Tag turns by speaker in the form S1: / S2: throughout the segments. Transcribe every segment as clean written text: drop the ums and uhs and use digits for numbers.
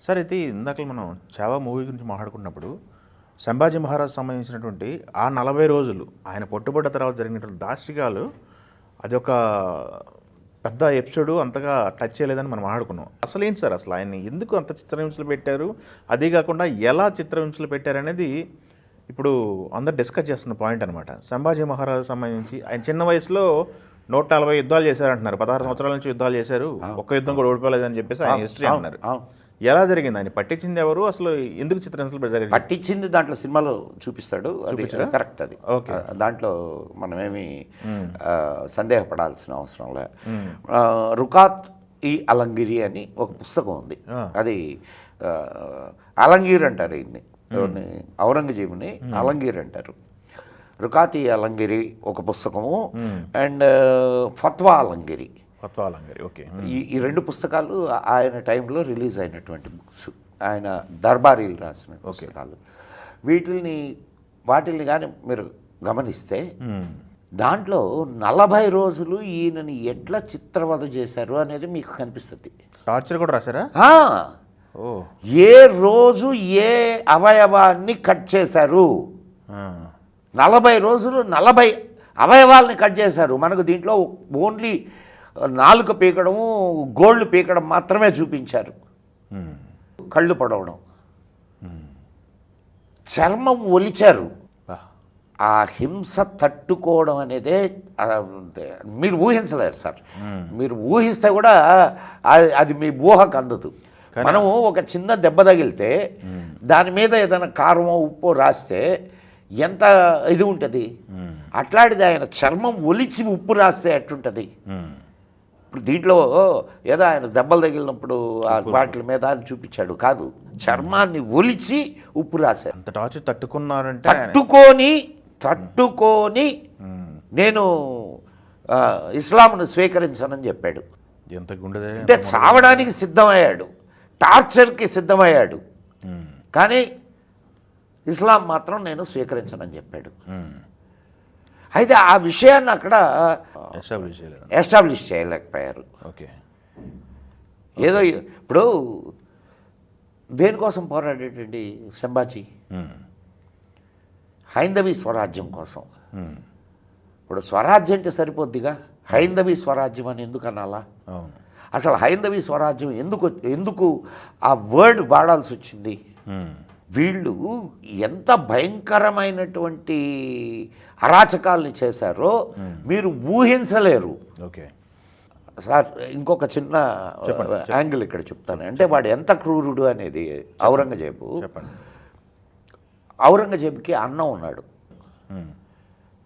S1: Sir అయితే ఇందాక మనం చావా మూవీ గురించి మాట్లాడుకున్నప్పుడు సంభాజీ మహారాజ్ సంబంధించినటువంటి ఆ 40 రోజులు ఆయన పట్టుబడ్డ తర్వాత జరిగినటువంటి దాష్టికాలు అది ఒక పెద్ద ఎపిసోడ్ అంతగా టచ్ చేయలేదని మనం మాట్లాడుకున్నాం. అసలేంటి సార్ అసలు ఆయన్ని ఎందుకు అంత చిత్రహింసలు పెట్టారు, అదే కాకుండా ఎలా చిత్రహింసలు పెట్టారు అనేది ఇప్పుడు అందరు డిస్కస్ చేస్తున్న పాయింట్ అనమాట. సంభాజీ మహారాజ్ సంబంధించి ఆయన చిన్న వయసులో 140 యుద్ధాలు చేశారంటున్నారు. 16 సంవత్సరాల నుంచి యుద్ధాలు చేశారు, ఒక్క యుద్ధం కూడా ఓడిపోలేదని చెప్పేసి ఆయన హిస్టరీ అన్నారు. ఎలా జరిగింది, ఆయన పట్టించింది ఎవరు, అసలు ఎందుకు చిత్రహింసలు జరిగింది?
S2: పట్టించింది దాంట్లో సినిమాలో చూపిస్తాడు, అది కరెక్ట్. అది ఓకే, దాంట్లో మనమేమి సందేహపడాల్సిన అవసరం లే. రుకాత్ ఈ అలంగిరి అని ఒక పుస్తకం ఉంది. అది అలంగీర్ అంటారు ఈయన్ని, ఔరంగజేబుని అలంగీర్ అంటారు. రుకాత్ ఈ అలంగిరి ఒక పుస్తకము, అండ్ ఫత్వా అలంగిరి.
S1: ఓకే.
S2: ఈ రెండు పుస్తకాలు ఆయన టైంలో రిలీజ్ అయినటువంటి బుక్స్, ఆయన దర్బారీలు రాసిన పుస్తకాలు. వాటిల్ని కానీ మీరు గమనిస్తే దాంట్లో 40 రోజులు ఈయనని ఎట్లా చిత్రవధ చేశారు అనేది మీకు కనిపిస్తుంది.
S1: టార్చర్ కూడా రాశారా?
S2: ఏ రోజు ఏ అవయవాన్ని కట్ చేశారు, 40 రోజులు 40 అవయవాల్ని కట్ చేశారు. మనకు దీంట్లో ఓన్లీ నాలుక పీకడము, గోళ్ళు పీకడం మాత్రమే చూపించారు. కళ్ళు పొడవడం, చర్మం ఒలిచారు. ఆ హింస తట్టుకోవడం అనేదే మీరు ఊహించలేరు సార్. మీరు ఊహిస్తే కూడా అది మీ ఊహకు అందదు. మనము ఒక చిన్న దెబ్బ తగిలితే దాని మీద ఏదైనా కారమో ఉప్పో రాస్తే ఎంత ఇది ఉంటుంది, అట్లాంటిది ఆయన చర్మం ఒలిచి ఉప్పు రాస్తే ఎట్టుంటుంది. ఇప్పుడు దీంట్లో ఏదో ఆయన దెబ్బలు తగిలినప్పుడు ఆ వాటి మీద అని చూపించాడు కాదు, చర్మాన్ని ఒలిచి ఉప్పు రాశారు.
S1: అంత టార్చర్ తట్టుకున్నారంటే
S2: తట్టుకొని నేను ఇస్లాంను స్వీకరించానని చెప్పాడు.
S1: ఎంత గుండె
S2: అంటే చావడానికి సిద్ధమయ్యాడు, టార్చర్కి సిద్ధమయ్యాడు, కానీ ఇస్లాం మాత్రం నేను స్వీకరించనని చెప్పాడు. అయితే ఆ విషయాన్ని అక్కడ ఎస్టాబ్లిష్ చేయలేకపోయారు.
S1: ఓకే.
S2: ఏదో ఇప్పుడు దేనికోసం పోరాడేటండి సంభాజీ? హైందవీ స్వరాజ్యం కోసం. ఇప్పుడు స్వరాజ్యం అంటే సరిపోద్దిగా, హైందవీ స్వరాజ్యం అని ఎందుకు అనాలా? అసలు హైందవీ స్వరాజ్యం ఎందుకు ఆ వర్డ్ వాడాల్సి వచ్చింది? వీళ్ళు ఎంత భయంకరమైనటువంటి అరాచకాల్ని చేశారో మీరు ఊహించలేరు.
S1: ఓకే
S2: సార్, ఇంకొక చిన్న యాంగిల్ ఇక్కడ చెప్తాను. అంటే వాడు ఎంత క్రూరుడు అనేది. ఔరంగజేబుకి అన్న ఉన్నాడు,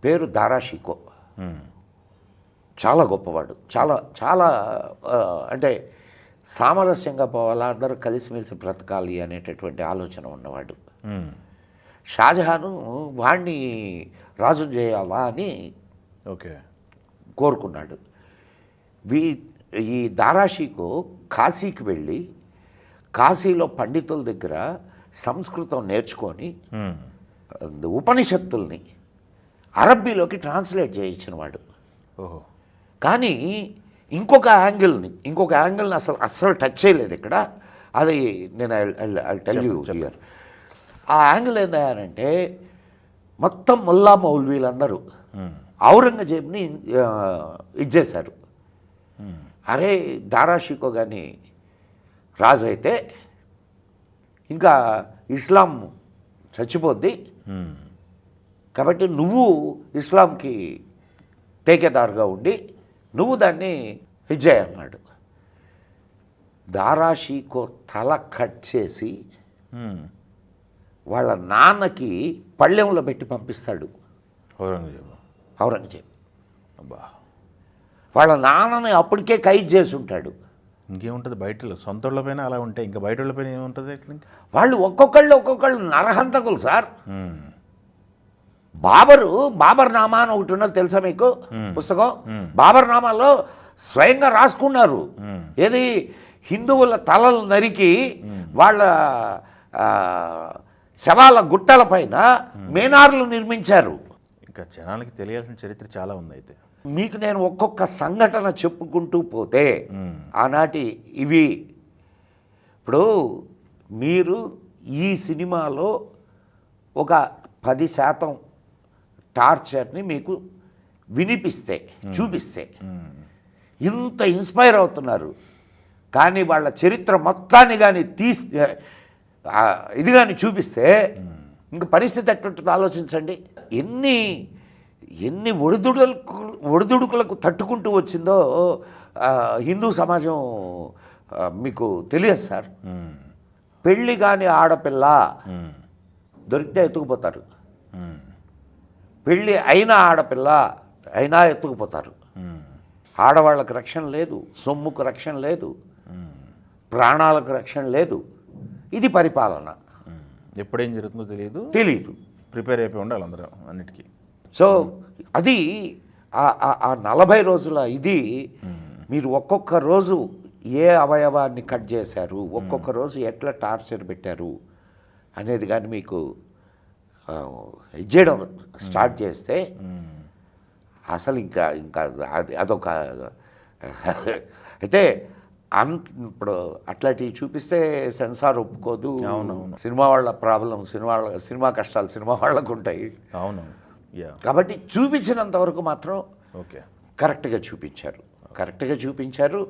S2: పేరు దారాషికో. చాలా గొప్పవాడు, చాలా చాలా అంటే సామరస్యంగా పోవాలా, అందరూ కలిసిమెలిసి బ్రతకాలి అనేటటువంటి ఆలోచన ఉన్నవాడు. షాజహాను వాణ్ణి రాజు చేయాలా అని కోరుకున్నాడు. ఈ దారాషికో కాశీకి వెళ్ళి కాశీలో పండితుల దగ్గర సంస్కృతం నేర్చుకొని ఉపనిషత్తుల్ని అరబ్బీలోకి ట్రాన్స్లేట్ చేయించినవాడు. కానీ ఇంకొక యాంగిల్ని అస్సలు టచ్ చేయలేదు ఇక్కడ. అది నేను ఐ టెల్ యూ హియర్. ఆ యాంగిల్ ఏంటంటే మొత్తం ముల్లా మౌల్వీలందరూ ఔరంగజేబ్ని ఇచ్చేశారు. అరే దారాషికో కానీ రాజు అయితే ఇంకా ఇస్లాం చచ్చిపోద్ది, కాబట్టి నువ్వు ఇస్లాంకి టేకేదారుగా ఉండి నువ్వు దాన్ని ఇచ్చేయన్నాడు. దారాషికో తల కట్ చేసి వాళ్ళ నాన్నకి పళ్ళెంలో పెట్టి పంపిస్తాడు ఔరంగజేబు. వాళ్ళ నాన్నని అప్పటికే ఖైదు చేసి ఉంటాడు.
S1: ఇంకేముంటుంది, బయట సొంత పైన అలా ఉంటాయి, ఇంకా బయట పైన ఏముంటుంది?
S2: వాళ్ళు ఒక్కొక్కళ్ళు నరహంతకులు సార్. బాబర్ నామా అని ఒకటి ఉన్నది తెలుసా మీకు పుస్తకం? బాబర్ నామాలో స్వయంగా రాసుకున్నారు. ఏది, హిందువుల తలలు నరికి వాళ్ళ శవాల గుట్టల పైన మీనార్లు నిర్మించారు.
S1: ఇంకా జనాలకి తెలియాల్సిన చరిత్ర చాలా ఉంది. అయితే
S2: మీకు నేను ఒక్కొక్క సంఘటన చెప్పుకుంటూ పోతే ఆనాటి ఇవి ఇప్పుడు మీరు ఈ సినిమాలో ఒక 10% టార్చర్ని మీకు వినిపిస్తే చూపిస్తే ఇంత ఇన్స్పైర్ అవుతున్నారు, కానీ వాళ్ళ చరిత్ర మొత్తాన్ని కానీ ఇది కానీ చూపిస్తే ఇంక పరిస్థితి ఎట్టుంటుందో ఆలోచించండి. ఎన్ని ఒడిదుడుకులకు తట్టుకుంటూ వచ్చిందో హిందూ సమాజం మీకు తెలియదు సార్. పెళ్ళి కాని ఆడపిల్ల దొరికితే ఎత్తుకుపోతారు, పెళ్ళి అయిన ఆడపిల్ల అయినా ఎత్తుకుపోతారు. ఆడవాళ్ళకు రక్షణ లేదు, సొమ్ముకు రక్షణ లేదు, ప్రాణాలకు రక్షణ లేదు. ఇది పరిపాలన.
S1: ఎప్పుడేం జరుగుతుందో తెలియదు, ప్రిపేర్ అయిపోయి ఉండాలి అందరూ అన్నిటికీ.
S2: సో అది ఆ 40 రోజుల ఇది మీరు ఒక్కొక్క రోజు ఏ అవయవాన్ని కట్ చేశారు, ఒక్కొక్క రోజు ఎట్లా టార్చర్ పెట్టారు అనేది కానీ మీకు ఇది చేయడం స్టార్ట్ చేస్తే అసలు ఇంకా అదొక అయితే ఇప్పుడు అట్లాంటివి చూపిస్తే సెన్సార్ ఒప్పుకోదు.
S1: అవునవును.
S2: సినిమా వాళ్ళ ప్రాబ్లం, సినిమా కష్టాలు సినిమా వాళ్ళకు ఉంటాయి.
S1: అవును.
S2: కాబట్టి చూపించినంత వరకు మాత్రం
S1: ఓకే
S2: కరెక్ట్గా చూపించారు.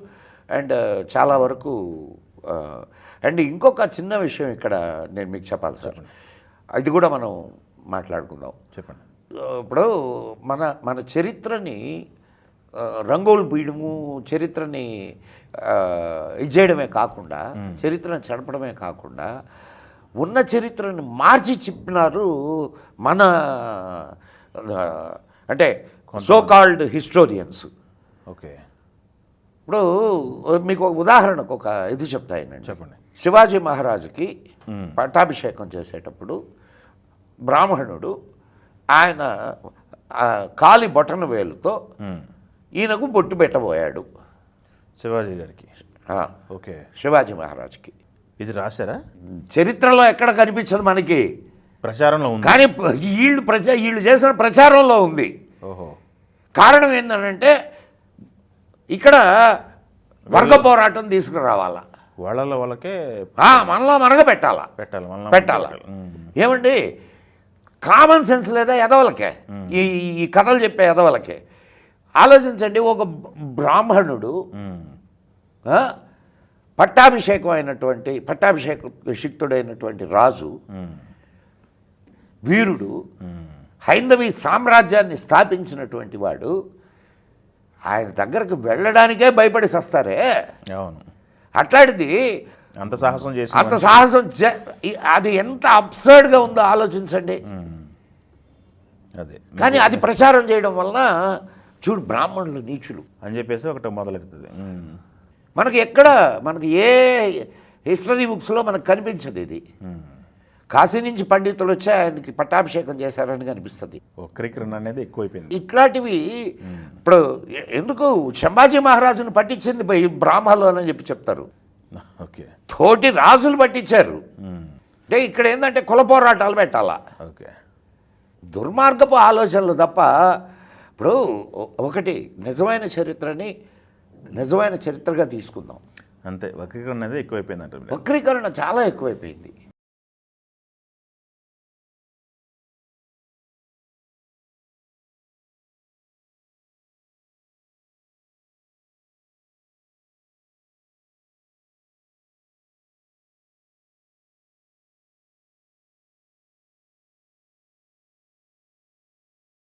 S2: అండ్ చాలా వరకు అండ్ ఇంకొక చిన్న విషయం ఇక్కడ నేను మీకు చెప్పాలి సార్, అది కూడా మనం మాట్లాడుకుందాం.
S1: చెప్పండి.
S2: ఇప్పుడు మన చరిత్రని రంగులు పీయడము, చరిత్రని ఇది చేయడమే కాకుండా, చరిత్రను చెడపడమే కాకుండా ఉన్న చరిత్రని మార్చి చెప్పినారు మన అంటే సో కాల్డ్ హిస్టోరియన్స్.
S1: ఓకే.
S2: ఇప్పుడు మీకు ఒక ఉదాహరణకు ఒక ఇది చెప్తాయనండి.
S1: చెప్పండి.
S2: శివాజీ మహారాజుకి పట్టాభిషేకం చేసేటప్పుడు బ్రాహ్మణుడు ఆయన కాలి బొటన వేలుతో ఈయనకు బొట్టు పెట్టబోయాడు
S1: శివాజీ గారికి. ఓకే.
S2: శివాజీ మహారాజుకి
S1: ఇది రాశారా?
S2: చరిత్రలో ఎక్కడ కనిపించదు మనకి,
S1: ప్రచారంలో ఉంది.
S2: కానీ వీళ్ళు చేసిన ప్రచారంలో ఉంది.
S1: ఓహో.
S2: కారణం ఏంటంటే ఇక్కడ వర్గ పోరాటం తీసుకురావాలా,
S1: వాళ్ళకే
S2: మనలో మనగా పెట్టాలా. ఏమండి కామన్ సెన్స్ లేదా ఎదవలకే, ఈ కథలు చెప్పే ఎదవలకే? ఆలోచించండి. ఒక బ్రాహ్మణుడు పట్టాభిషిక్తుడైనటువంటి రాజు, వీరుడు, హైందవీ సామ్రాజ్యాన్ని స్థాపించినటువంటి వాడు, ఆయన దగ్గరకు వెళ్ళడానికే భయపడి సస్తారే.
S1: అవును.
S2: అట్లాంటిది
S1: అంత సాహసం
S2: అది ఎంత అబ్సర్డ్గా ఉందో ఆలోచించండి.
S1: అదే.
S2: కానీ అది ప్రచారం చేయడం వలన చూడు బ్రాహ్మణులు నీచులు
S1: అని చెప్పేసి ఒకటి మొదలెడుతుంది.
S2: మనకి ఏ హిస్టరీ బుక్స్లో మనకు కనిపించదు ఇది. కాశీ నుంచి పండితులు వచ్చి ఆయనకి పట్టాభిషేకం చేశారని కనిపిస్తుంది.
S1: వక్రీకరణ అనేది ఎక్కువైపోయింది.
S2: ఇట్లాంటివి ఇప్పుడు ఎందుకు సంభాజీ మహారాజును పట్టించింది బ్రాహ్మణులు అని చెప్పి చెప్తారు.
S1: ఓకే.
S2: తోటి రాజులు పట్టించారు. అంటే ఇక్కడ ఏంటంటే కుల పోరాటాలు పెట్టాలా.
S1: ఓకే.
S2: దుర్మార్గపు ఆలోచనలు తప్ప. ఇప్పుడు ఒకటి నిజమైన చరిత్రని నిజమైన చరిత్రగా తీసుకుందాం.
S1: అంతే. వక్రీకరణ అనేది ఎక్కువైపోయింది అంటారు.
S2: వక్రీకరణ చాలా ఎక్కువైపోయింది.